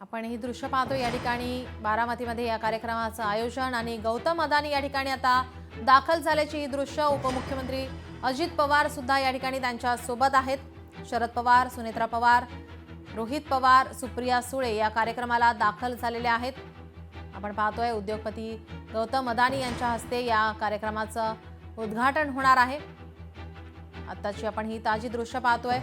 आपण ही दृश्य पाहतो या ठिकाणी बारामतीमध्ये या कार्यक्रमाचं आयोजन आणि गौतम अदानी या ठिकाणी आता दाखल झाल्याची ही दृश्य उपमुख्यमंत्री अजित पवार सुद्धा या ठिकाणी त्यांच्या सोबत आहेत। शरद पवार, सुनेत्रा पवार, रोहित पवार, सुप्रिया सुळे या कार्यक्रमाला दाखल झालेले आहेत। आपण पाहतोय उद्योगपती गौतम अदानी यांच्या हस्ते या कार्यक्रमाचं उद्घाटन होणार आहे। आताची आपण ही ताजी दृश्य पाहतोय।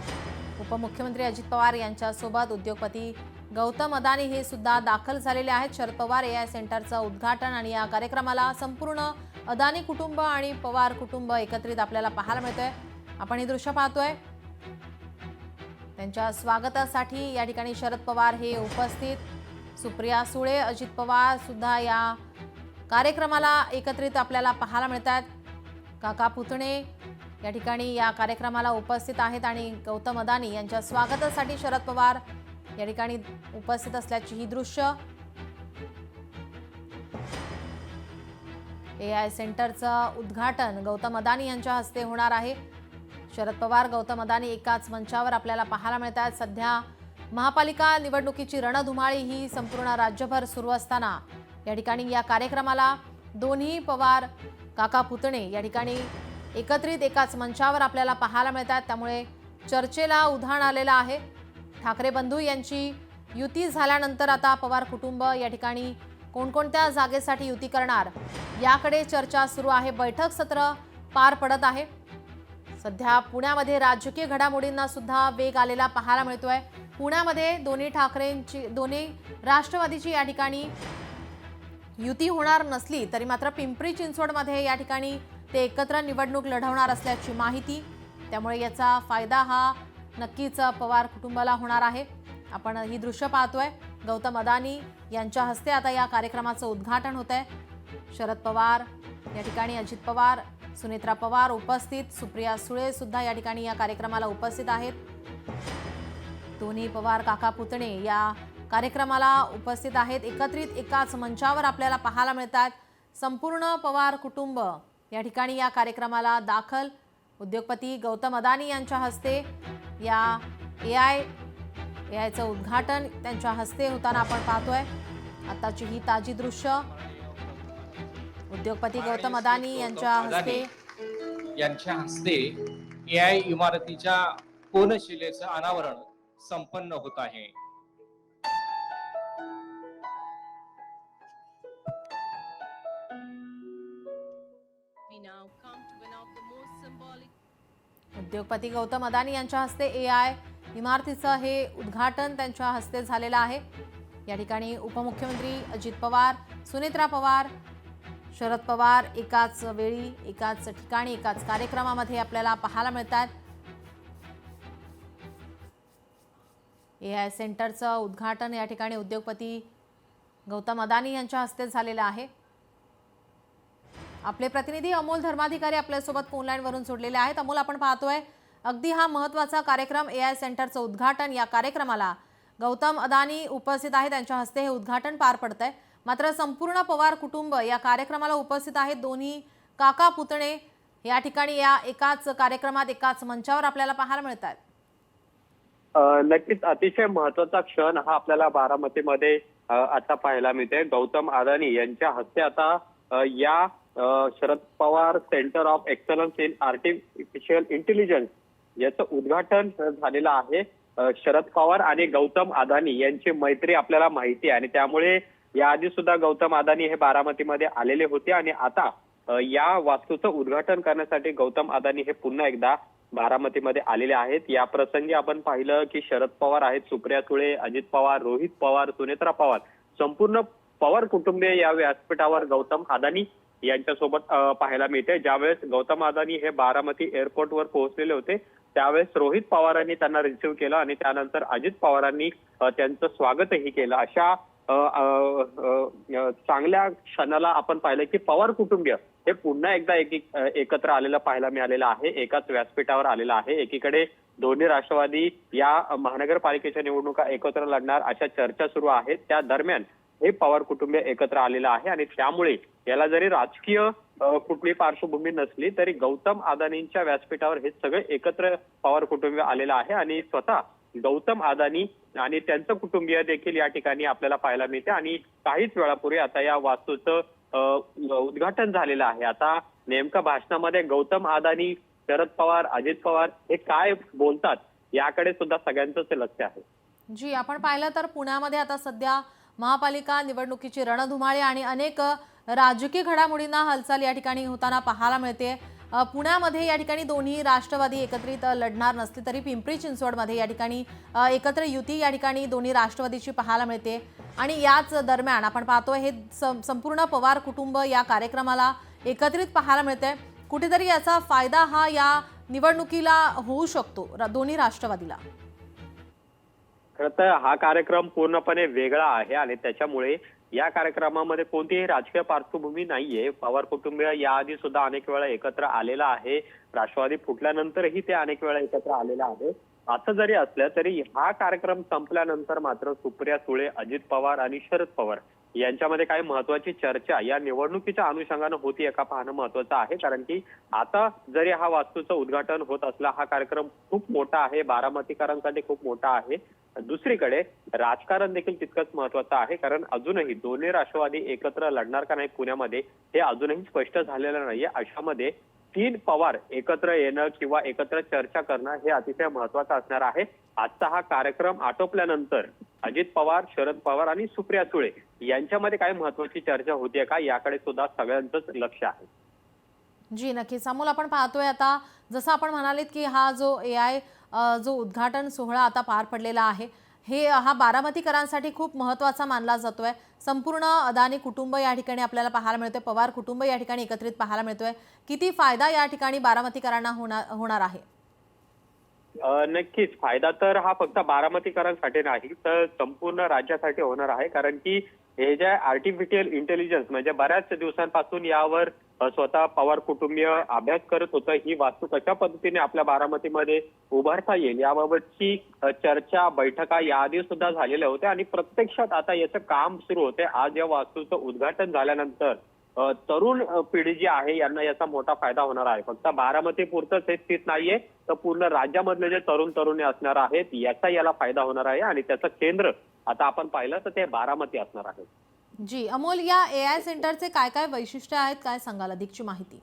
उपमुख्यमंत्री अजित पवार यांच्या सोबत उद्योगपती गौतम अदानी हे सुद्धा दाखल झालेले आहेत। शरद पवार एआय सेंटरचं उद्घाटन आणि या कार्यक्रमाला संपूर्ण अदानी कुटुंब आणि पवार कुटुंब एकत्रित आपल्याला पाहायला मिळतंय। आपण ही दृश्य पाहतोय। त्यांच्या स्वागतासाठी या ठिकाणी शरद पवार हे उपस्थित, सुप्रिया सुळे, अजित पवार सुद्धा या कार्यक्रमाला एकत्रित आपल्याला पाहायला मिळतात। काका पुतणे या ठिकाणी या कार्यक्रमाला उपस्थित आहेत आणि गौतम अदानी यांच्या स्वागतासाठी शरद पवार या ठिकाणी उपस्थित असल्याची ही दृश्य। एआय सेंटरचं उद्घाटन गौतम अदानी यांच्या हस्ते होणार आहे। शरद पवार, गौतम अदानी एकाच मंचावर आपल्याला पाहायला मिळतात। सध्या महापालिका निवडणुकीची रणधुमाळी ही संपूर्ण राज्यभर सुरू असताना या ठिकाणी या कार्यक्रमाला दोन्ही पवार काका पुतणे या ठिकाणी एकत्रित एकाच मंचावर आपल्याला पाहायला मिळतात। त्यामुळे चर्चेला उधाण आलेलं आहे। ठाकरे बंधू यांची युती झाल्यानंतर आता पवार कुटुंब या ठिकाणी कोणकोणत्या जागेसाठी युती करणार याकडे चर्चा सुरू आहे। बैठक सत्र पार पडत आहे। सध्या पुण्यामध्ये राजकीय घडामोडींना सुद्धा वेग आलेला पाहायला मिळतोय। पुण्यामध्ये दोन्ही राष्ट्रवादीची या ठिकाणी युती होणार नसली तरी मात्र पिंपरी चिंचवडमध्ये या ठिकाणी ते एकत्र निवडणूक लढवणार असल्याची माहिती। त्यामुळे याचा फायदा हा नक्कीच पवार कुटुंबाला होणार आहे। आपण ही दृश्य पाहतोय। गौतम अदानी यांच्या हस्ते आता या कार्यक्रमाचं उद्घाटन होत आहे। शरद पवार या ठिकाणी, अजित पवार, सुनेत्रा पवार उपस्थित, सुप्रिया सुळे सुद्धा या ठिकाणी या कार्यक्रमाला उपस्थित आहेत। दोन्ही पवार काका पुतणे या कार्यक्रमाला उपस्थित आहेत। एकत्रित एकाच मंचावर आपल्याला पाहायला मिळतात। संपूर्ण पवार कुटुंब या ठिकाणी या कार्यक्रमाला दाखल। उद्योगपती गौतम अदानी यांच्या हस्ते या एआयचं उद्घाटन त्यांच्या हस्ते होताना आपण पाहतोय। आताची ही ताजी दृश्य उद्योगपती गौतम अदानी यांच्या हस्ते एआय इमारतीच्या कोनशिलेचं अनावरण संपन्न होत आहे। उद्योगपती गौतम अदानी यांच्या हस्ते एआय इमारतीचं हे उद्घाटन त्यांच्या हस्ते झालेलं आहे। या ठिकाणी उपमुख्यमंत्री अजित पवार, सुनेत्रा पवार, शरद पवार एकाच वेळी, एकाच ठिकाणी, एकाच कार्यक्रमामध्ये आपल्याला पाहायला मिळतात। एआय सेंटरचं उद्घाटन या ठिकाणी उद्योगपती गौतम अदानी यांच्या हस्ते झालेलं आहे। आपले प्रतिनिधी अमोल धर्माधिकारी आपल्यासोबत फोन लाईन वरून जोडलेले आहेत। अमोल, आपण पाहतोय अगदी हा महत्त्वाचा कार्यक्रम एआय सेंटरचं उद्घाटन, या कार्यक्रमाला गौतम अदानी उपस्थित आहेत, त्यांच्या हस्ते हे उद्घाटन पार पडतंय। मात्र संपूर्ण पवार कुटुंब या कार्यक्रमाला उपस्थित आहेत। दोन्ही काका पुतणे या ठिकाणी या एकाच कार्यक्रमात, एकाच मंचावर आपल्याला पाहायला मिळतात। नक्कीच अतिशय महत्त्वाचा क्षण हा आपल्याला बारामतीमध्ये आता पाहायला मिळते। गौतम अदानी यांच्या हस्ते आता या Sharad Pawar centre of excellence in artificial intelligence याचं उद्घाटन झालेलं आहे। शरद पवार आणि गौतम अदानी यांची मैत्री आपल्याला माहिती आहे आणि त्यामुळे याआधी सुद्धा गौतम अदानी हे बारामतीमध्ये आलेले होते आणि आता या वास्तूचं उद्घाटन करण्यासाठी गौतम अदानी हे पुन्हा एकदा बारामतीमध्ये आलेले आहेत। या प्रसंगी आपण पाहिलं की शरद पवार आहेत, सुप्रिया सुळे, अजित पवार, रोहित पवार, सुनेत्रा पवार, संपूर्ण पवार कुटुंबीय या व्यासपीठावर गौतम अदानी यांच्यासोबत पाहायला मिळते। ज्यावेळेस गौतम अदानी हे बारामती एअरपोर्टवर पोहोचलेले होते त्यावेळेस रोहित पवारांनी त्यांना रिसिव्ह केलं आणि त्यानंतर अजित पवारांनी त्यांचं स्वागतही केलं। अशा चांगल्या क्षणाला आपण पाहिलं की पवार कुटुंबीय हे पुन्हा एकदा एकत्र आलेलं पाहायला मिळालेलं आहे, एकाच व्यासपीठावर आलेलं आहे। एकीकडे दोन्ही राष्ट्रवादी या महानगरपालिकेच्या निवडणुका एकत्र लढणार अशा चर्चा सुरू आहेत। त्या दरम्यान हे पवार कुटुंबीय एकत्र आलेलं आहे आणि त्यामुळे याला जरी राजकीय कुठली पार्श्वभूमी नसली तरी गौतम अदानींच्या व्यासपीठावर हे सगळे एकत्र पवार कुटुंबीय आलेलं आहे आणि स्वतः गौतम अदानी आणि त्यांचं कुटुंबीय देखील या ठिकाणी आपल्याला पाहायला मिळते आणि काहीच वेळापूर्वी आता या वास्तूचं उद्घाटन झालेलं आहे. आता नेमकं भाषणामध्ये गौतम अदानी, शरद पवार, अजित पवार हे काय बोलतात याकडे सुद्धा सगळ्यांचंच लक्ष आहे. जी, आपण पाहिलं तर पुण्यामध्ये आता सध्या महापालिका निवडणुकीची रणधुमाळी आणि अनेक राजकीय घडामोडींना हालचाल या ठिकाणी होताना पाहायला मिळते. पुण्यामध्ये या ठिकाणी दोन्ही राष्ट्रवादी एकत्रित लढणार नसली तरी पिंपरी चिंचवडमध्ये या ठिकाणी एकत्र युती या ठिकाणी दोन्ही राष्ट्रवादीची पाहायला मिळते. आणि याच दरम्यान आपण पाहतोय हे संपूर्ण पवार कुटुंब या कार्यक्रमाला एकत्रित पाहायला मिळते. कुठेतरी याचा फायदा हा या निवडणुकीला होऊ शकतो दोन्ही राष्ट्रवादीला. खरं तर हा कार्यक्रम पूर्णपणे वेगळा आहे आणि त्याच्यामुळे या कार्यक्रमामध्ये कोणतीही राजकीय पार्श्वभूमी नाहीये. पवार कुटुंबीय याआधी सुद्धा अनेक वेळा एकत्र आलेलं आहे. राष्ट्रवादी फुटल्यानंतरही ते अनेक वेळा एकत्र आलेलं आहे. असं जरी असलं तरी हा कार्यक्रम संपल्यानंतर मात्र सुप्रिया सुळे, अजित पवार आणि शरद पवार यांच्यामध्ये काही महत्वाची चर्चा या निवडणुकीच्या अनुषंगानं होती का पाहणं महत्वाचं आहे. कारण की आता जरी हा वास्तूचं उद्घाटन होत असला, हा कार्यक्रम खूप मोठा आहे, बारामतीकरांसाठी खूप मोठा आहे. दुसरीकडे राजकारण देखील तितकंच महत्वाचं आहे. कारण अजूनही दोन्ही राष्ट्रवादी एकत्र लढणार का नाही पुण्यामध्ये हे अजूनही स्पष्ट झालेलं नाहीये. अशामध्ये 3 पवार एकत्र येणं किंवा एकत्र चर्चा करणं हे अतिशय महत्वाचं असणार आहे. आजचा हा कार्यक्रम आटोपल्यानंतर अजित पवार, शरद पवार आणि सुप्रिया सुळे यांच्यामध्ये काय महत्वाची चर्चा होतीये का याकडे सुद्धा सगळ्यांचंच लक्ष आहे. जी, नक्कीच अमोल, आपण पाहतोय आता जसं आपण म्हणालेत की हा जो AI जो उद्घाटन सोहळा आता पार पडलेला आहे हा बारामतीकरांसाठी खूप महत्त्वाचा मानला जातोय. संपूर्ण अदानी कुटुंब या ठिकाणी आपल्याला पाहायला मिळतोय, पवार कुटुंब या ठिकाणी एकत्रित पाहायला मिळतोय. किती फायदा या ठिकाणी बारामतीकरांना होणार आहे? नक्कीच फायदा तर हा फक्त बारामतीकरांसाठी नाही तर संपूर्ण राज्यासाठी होणार आहे. कारण की हे जे आर्टिफिशियल इंटेलिजन्स म्हणजे बऱ्याच दिवसांपासून यावर स्वतः पवार कुटुंबीय अभ्यास करत होतं. ही वास्तू कशा पद्धतीने आपल्या बारामतीमध्ये उभारता येईल याबाबतची चर्चा, बैठका याआधी सुद्धा झालेल्या होत्या आणि प्रत्यक्षात आता याचं काम सुरू होते. आज या वास्तूचं उद्घाटन झाल्यानंतर तरुण पिढी जी आहे यांना याचा मोठा फायदा होणार आहे. फक्त बारामती पुरतंच हे स्थित नाहीये तर पूर्ण राज्यामधले जे तरुणी असणार आहेत याला फायदा होणार आहे आणि त्याचं केंद्र आता आपण पाहिलं तर ते बारामती असणार आहे. जी अमोल, या AI सेंटरचे काय काय वैशिष्ट्य आहेत, काय सांगाल अधिकची माहिती?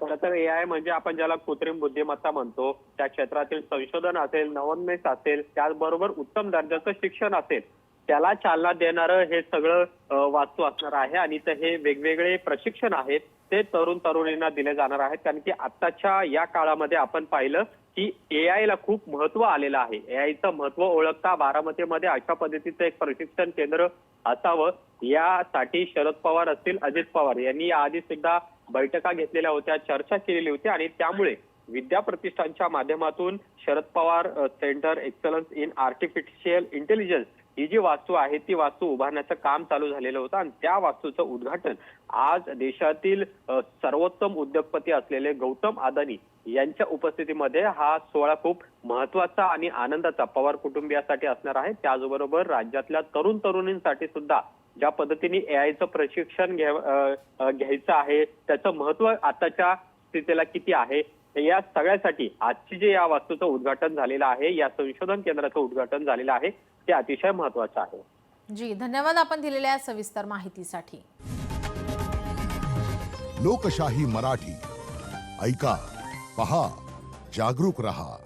खरं तर AI म्हणजे आपण ज्याला कृत्रिम बुद्धिमत्ता म्हणतो, त्या क्षेत्रातील संशोधन असेल, नवोन्मेष असेल, त्याचबरोबर उत्तम दर्जाचं शिक्षण असेल, त्याला चालना देणारं हे सगळं वास्तू असणार आहे. आणि हे वेगवेगळे प्रशिक्षण आहेत ते तरुणींना दिले जाणार आहेत. कारण की आताच्या या काळामध्ये आपण पाहिलं की AI ला खूप महत्व आलेलं आहे. AIचं महत्व ओळखता बारामतीमध्ये अशा पद्धतीचं एक प्रशिक्षण केंद्र असावं यासाठी शरद पवार असतील, अजित पवार यांनी याआधी सुद्धा बैठका घेतलेल्या होत्या, चर्चा केलेली होती आणि त्यामुळे विद्या प्रतिष्ठानच्या माध्यमातून Sharad Pawar centre excellence in artificial intelligence ही जी वास्तू आहे ती वास्तू उभारण्याचं काम चालू झालेलं होतं आणि त्या वास्तूचं उद्घाटन आज देशातील सर्वोत्तम उद्योगपती असलेले गौतम अदानी यांच्या उपस्थितीमध्ये हा सोहळा खूप महत्वाचा आणि आनंदाचा पवार कुटुंबियासाठी असणार आहे. त्याचबरोबर राज्यातल्या तरुणींसाठी सुद्धा ज्या पद्धतीने AIचं प्रशिक्षण घ्यायचं आहे, त्याचं महत्व आताच्या स्थितीला किती आहे, या सगळ्यासाठी आजची जे या वास्तूचं उद्घाटन झालेलं आहे, या संशोधन केंद्राचं उद्घाटन झालेलं आहे ते अतिशय महत्वाचं आहे. जी, धन्यवाद आपण दिलेल्या सविस्तर माहितीसाठी. लोकशाही मराठी ऐका, पहा, जागरूक रहा.